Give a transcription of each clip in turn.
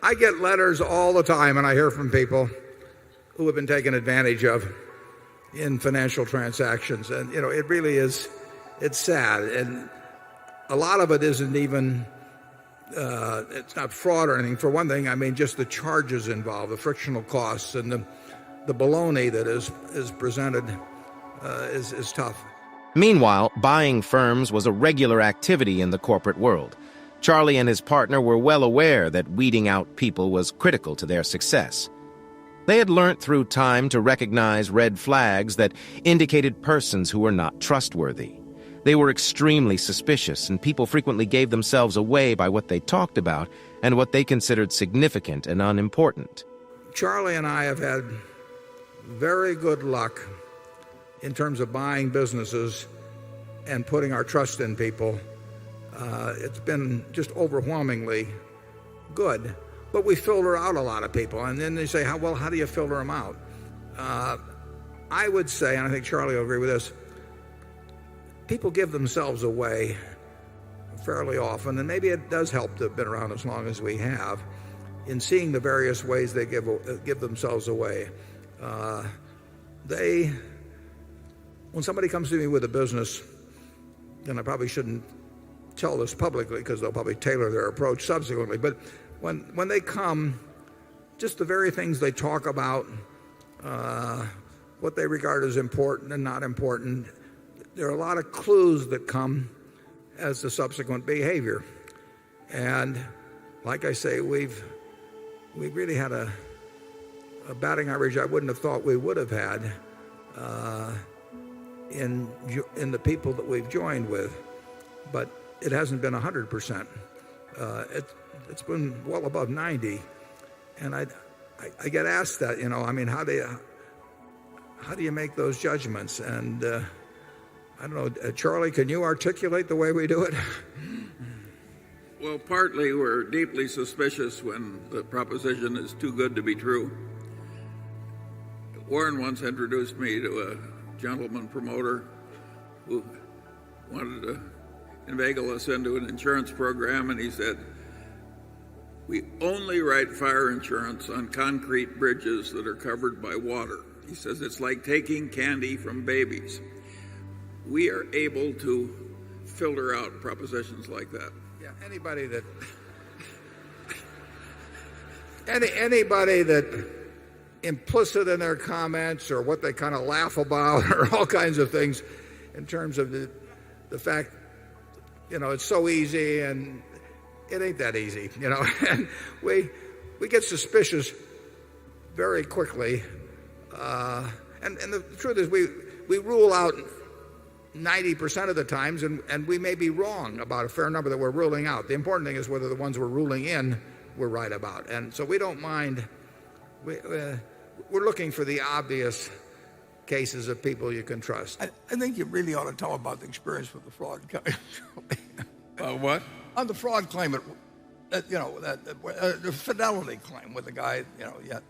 I get letters all the time, and I hear from people who have been taken advantage of in financial transactions. And, it really is, it's sad. And a lot of it isn't even, it's not fraud or anything. For one thing, I mean, just the charges involved, the frictional costs, and the baloney that is presented is tough. Meanwhile, buying firms was a regular activity in the corporate world. Charlie and his partner were well aware that weeding out people was critical to their success. They had learnt through time to recognize red flags that indicated persons who were not trustworthy. They were extremely suspicious, and people frequently gave themselves away by what they talked about and what they considered significant and unimportant. Charlie and I have had very good luck in terms of buying businesses and putting our trust in people. It's been just overwhelmingly good. But we filter out a lot of people. And then they say, how do you filter them out? I would say, and I think Charlie will agree with this, people give themselves away fairly often. And maybe it does help to have been around as long as we have in seeing the various ways they give themselves away. When somebody comes to me with a business, and I probably shouldn't tell this publicly because they'll probably tailor their approach subsequently, but when they come, just the very things they talk about, what they regard as important and not important, there are a lot of clues that come as the subsequent behavior. And like I say, we've really had a batting average I wouldn't have thought we would have had in the people that we've joined with, but it hasn't been 100%. It's been well above 90, and I get asked that, I mean, how do you make those judgments? And I don't know, Charlie, can you articulate the way we do it? Well, partly we're deeply suspicious when the proposition is too good to be true. Warren once introduced me to a gentleman promoter who wanted to inveigle us into an insurance program, and he said, "We only write fire insurance on concrete bridges that are covered by water." He says it's like taking candy from babies. We are able to filter out propositions like that. Yeah, anybody that implicit in their comments or what they kind of laugh about or all kinds of things in terms of the fact, it's so easy, and it ain't that easy, and we get suspicious very quickly, and the truth is we rule out 90% of the times, and we may be wrong about a fair number that we're ruling out. The important thing is whether the ones we're ruling in we're right about, and so we don't mind. We're looking for the obvious cases of people you can trust. I think you really ought to tell about the experience with the fraud claim. What? On the fraud claim, the fidelity claim with the guy, you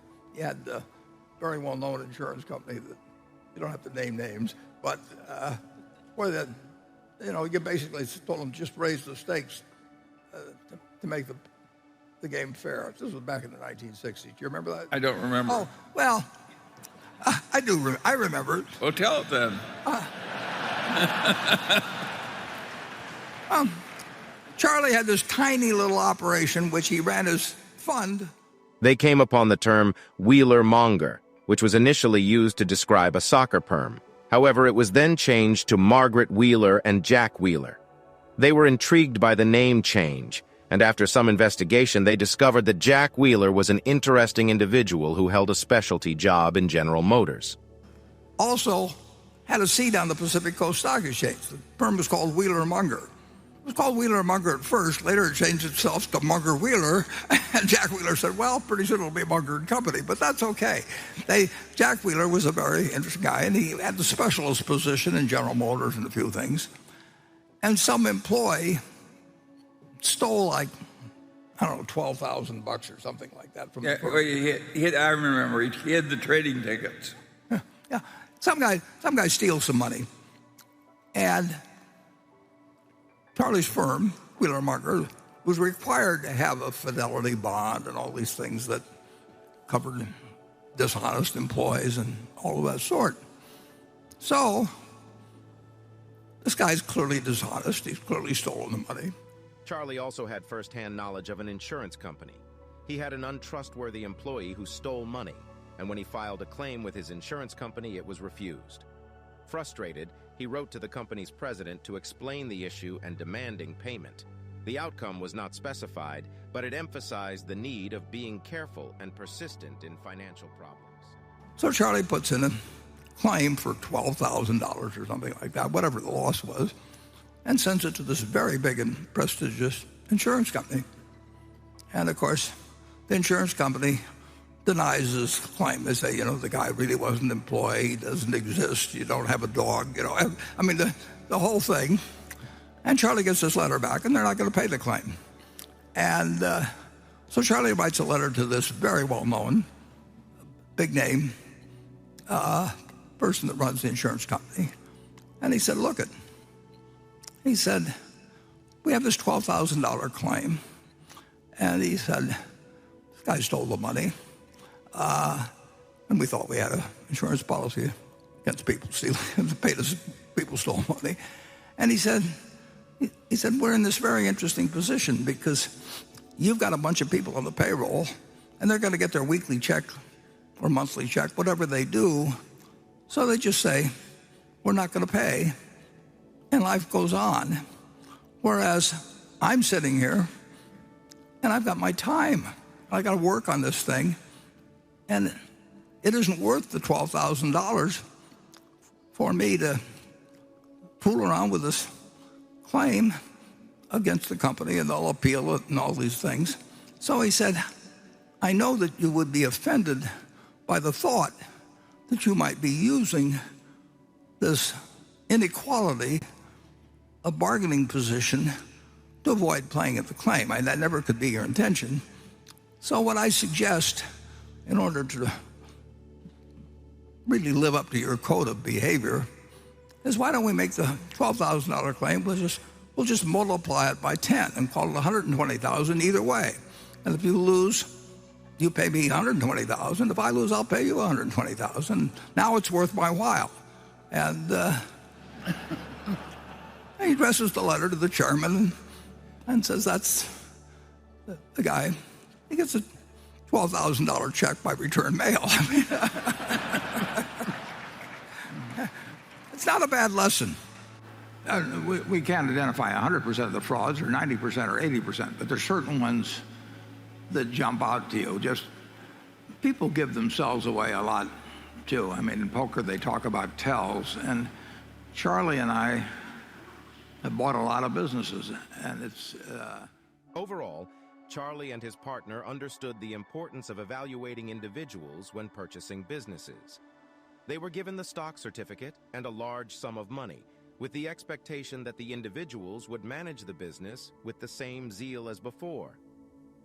had a very well-known insurance company that you don't have to name names, but you basically told them just raise the stakes to make the game fair. This was back in the 1960s. Do you remember that? I don't remember. Oh, well, I do. I remember it. Well, tell it then. Charlie had this tiny little operation which he ran as fund. They came upon the term Wheeler-Monger, which was initially used to describe a soccer perm. However, it was then changed to Margaret Wheeler and Jack Wheeler. They were intrigued by the name change, and after some investigation, they discovered that Jack Wheeler was an interesting individual who held a specialty job in General Motors. Also had a seat on the Pacific Coast Stock Exchange. The firm was called Wheeler-Monger. It was called Wheeler-Monger at first. Later it changed itself to Munger-Wheeler, and Jack Wheeler said, well, pretty soon it'll be Munger & Company, but that's okay. Jack Wheeler was a very interesting guy, and he had the specialist position in General Motors and a few things. And some employee stole I don't know, $12,000 or something like that from the firm. Well, I remember he hid the trading tickets. Yeah, some guy steals some money, and Charlie's firm, Wheeler-Monger, was required to have a fidelity bond and all these things that covered dishonest employees and all of that sort. So this guy's clearly dishonest. He's clearly stolen the money. Charlie also had first-hand knowledge of an insurance company. He had an untrustworthy employee who stole money, and when he filed a claim with his insurance company, it was refused. Frustrated, he wrote to the company's president to explain the issue and demanding payment. The outcome was not specified, but it emphasized the need of being careful and persistent in financial problems. So Charlie puts in a claim for $12,000 or something like that, whatever the loss was, and sends it to this very big and prestigious insurance company. And of course, the insurance company denies his claim. They say, the guy really wasn't employed, he doesn't exist, you don't have a dog, I mean, the whole thing. And Charlie gets this letter back, and they're not going to pay the claim. And so Charlie writes a letter to this very well-known, big-name person that runs the insurance company. And he said, he said, we have this $12,000 claim. And he said, this guy stole the money. And we thought we had an insurance policy against people stealing, paid us, people stole money. And he said, we're in this very interesting position because you've got a bunch of people on the payroll, and they're going to get their weekly check or monthly check, whatever they do. So they just say, we're not going to pay, and life goes on. Whereas I'm sitting here, and I've got my time. I got to work on this thing, and it isn't worth the $12,000 for me to fool around with this claim against the company, and they'll appeal it and all these things. So he said, I know that you would be offended by the thought that you might be using this inequality of bargaining position to avoid paying at the claim. That never could be your intention. So what I suggest, in order to really live up to your code of behavior, is why don't we make the $12,000 claim, we'll just multiply it by 10 and call it $120,000 either way. And if you lose, you pay me $120,000. If I lose, I'll pay you $120,000. Now it's worth my while. And he addresses the letter to the chairman and says that's the guy. He gets a $12,000 check by return mail. It's not a bad lesson. We can't identify 100% of the frauds or 90% or 80%, but there's certain ones that jump out to you. Just people give themselves away a lot too. I mean, in poker they talk about tells, and Charlie and I have bought a lot of businesses, and it's Overall, Charlie and his partner understood the importance of evaluating individuals when purchasing businesses. They were given the stock certificate and a large sum of money, with the expectation that the individuals would manage the business with the same zeal as before.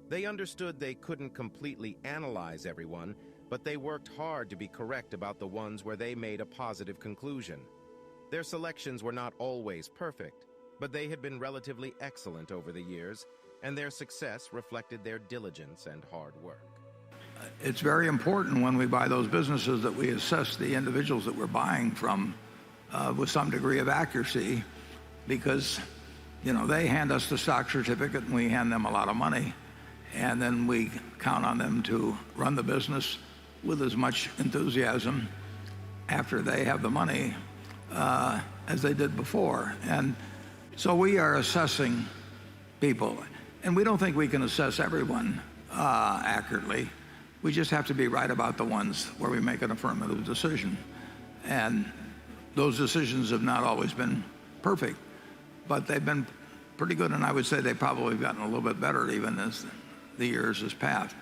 They understood they couldn't completely analyze everyone, but they worked hard to be correct about the ones where they made a positive conclusion. Their selections were not always perfect, but they had been relatively excellent over the years, and their success reflected their diligence and hard work. it's very important when we buy those businesses that we assess the individuals that we're buying from with some degree of accuracy, because they hand us the stock certificate and we hand them a lot of money, and then we count on them to run the business with as much enthusiasm after they have the money as they did before. And so we are assessing people, and we don't think we can assess everyone accurately. We just have to be right about the ones where we make an affirmative decision. And those decisions have not always been perfect, but they've been pretty good, and I would say they've probably gotten a little bit better even as the years has passed.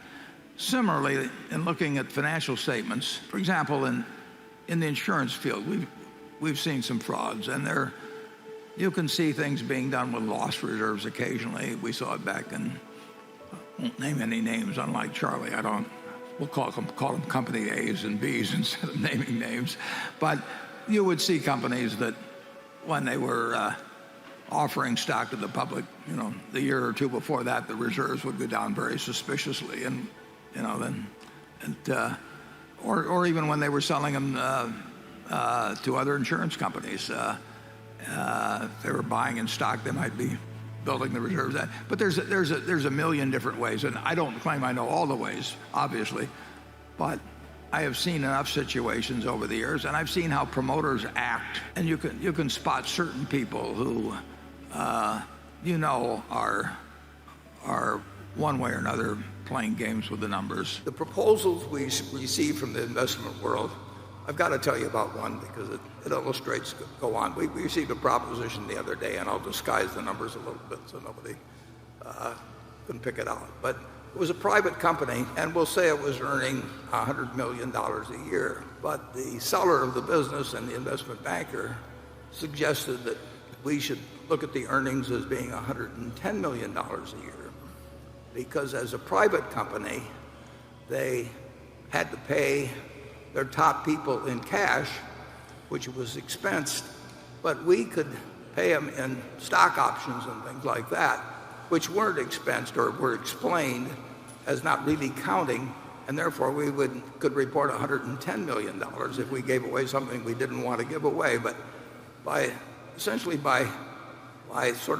Similarly, in looking at financial statements, for example, in the insurance field, we've seen some frauds, and you can see things being done with loss reserves occasionally. We saw it back in, I won't name any names, unlike Charlie. We'll call them company A's and B's instead of naming names. But you would see companies that when they were offering stock to the public, the year or two before that, the reserves would go down very suspiciously, or even when they were selling them to other insurance companies. If they were buying in stock, they might be building the reserves. But there's a million different ways, and I don't claim I know all the ways, obviously, but I have seen enough situations over the years, and I've seen how promoters act, and you can spot certain people who are one way or another playing games with the numbers. The proposals we receive from the investment world, I've got to tell you about one because it illustrates, go on. We received a proposition the other day, and I'll disguise the numbers a little bit so nobody can pick it out. But it was a private company, and we'll say it was earning $100 million a year. But the seller of the business and the investment banker suggested that we should look at the earnings as being $110 million a year. Because as a private company, they had to pay their top people in cash, which was expensed, but we could pay them in stock options and things like that, which weren't expensed or were explained as not really counting, and therefore we could report $110 million if we gave away something we didn't want to give away. But by sort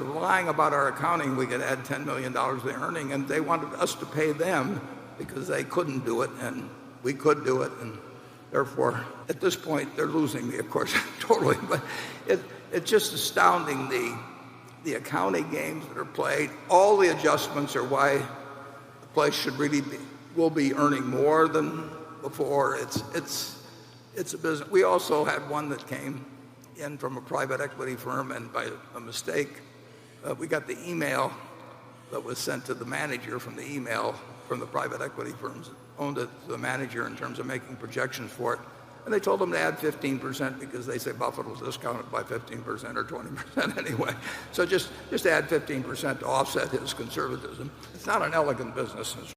of lying about our accounting, we could add $10 million to the earning, and they wanted us to pay them because they couldn't do it, and we could do it, and therefore, at this point, they're losing me, of course, totally. But it's just astounding the accounting games that are played. All the adjustments are why the place will be earning more than before. It's a business. We also had one that came in from a private equity firm, and by a mistake, we got the email that was sent to the manager from the email from the private equity firms owned it to the manager in terms of making projections for it. And they told him to add 15% because they say Buffett will discount it by 15% or 20% anyway. So just add 15% to offset his conservatism. It's not an elegant business.